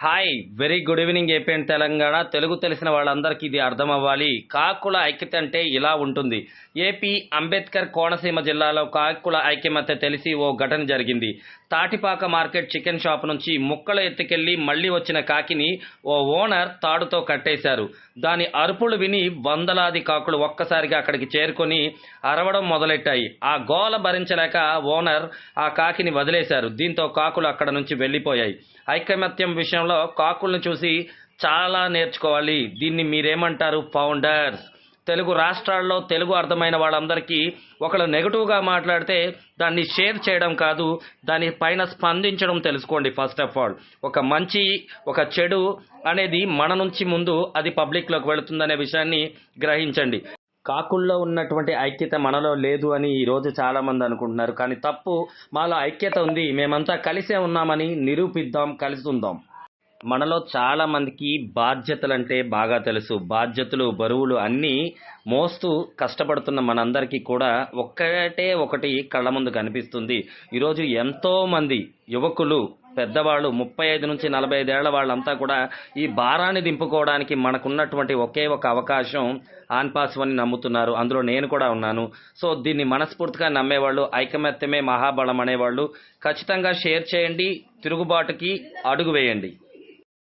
Hi very good evening AP and Telangana. Telugu తెలిసిన వాళ్ళందరికీ ఇది అర్థం అవ్వాలి. కాకుల ఐక్యత అంటే ఇలా ఉంటుంది. ఏపీ అంబేద్కర్ కోనసీమ జిల్లాలో కాకుల ఐక్యమత్య తెలిసి ఓ ఘటన జరిగింది. తాటిపాక మార్కెట్ చికెన్ షాప్ నుంచి ముక్కలు ఎత్తుకెళ్లి మళ్లీ వచ్చిన కాకిని ఓ ఓనర్ తాడుతో కట్టేశారు. దాని అరుపులు విని వందలాది కాకులు ఒక్కసారిగా అక్కడికి చేరుకొని అరవడం మొదలెట్టాయి. ఆ గోల భరించలేక ఓనర్ ఆ కాకిని వదిలేశారు. దీంతో కాకులు అక్కడ నుంచి వెళ్లిపోయాయి. ఐకమత్యం విషయంలో కాకులను చూసి చాలా నేర్చుకోవాలి. దీన్ని మీరేమంటారు ఫౌండర్స్? తెలుగు రాష్ట్రాల్లో తెలుగు అర్థమైన వాళ్ళందరికీ ఒకళ్ళు నెగటివ్గా మాట్లాడితే దాన్ని షేర్ చేయడం కాదు, దానిపైన స్పందించడం తెలుసుకోండి. ఫస్ట్ ఆఫ్ ఆల్ ఒక మంచి ఒక చెడు అనేది మన నుంచి ముందు అది పబ్లిక్లోకి వెళుతుందనే విషయాన్ని గ్రహించండి. కాకుల్లో ఉన్నటువంటి ఐక్యత మనలో లేదు అని ఈరోజు చాలామంది అనుకుంటున్నారు. కానీ తప్పు. మాలో ఐక్యత ఉంది, మేమంతా కలిసే ఉన్నామని నిరూపిద్దాం, కలిసి ఉందాం. మనలో చాలా మందికి బాధ్యతలంటే బాగా తెలుసు. బాధ్యతలు బరువులు అన్నీ మోస్తూ కష్టపడుతున్న మనందరికీ కూడా ఒకటి కళ్ళ ముందు కనిపిస్తుంది. ఈరోజు ఎంతోమంది యువకులు పెద్దవాళ్ళు 35 నుంచి 45 ఏళ్ల వాళ్ళంతా కూడా ఈ భారాన్ని దింపుకోవడానికి మనకున్నటువంటి ఒకే ఒక అవకాశం ఆన్పాస్ అని నమ్ముతున్నారు. అందులో నేను కూడా ఉన్నాను. సో దీన్ని మనస్ఫూర్తిగా నమ్మేవాళ్ళు, ఐకమత్యమే మహాబలం అనేవాళ్ళు ఖచ్చితంగా షేర్ చేయండి, తిరుగుబాటుకి అడుగు వేయండి.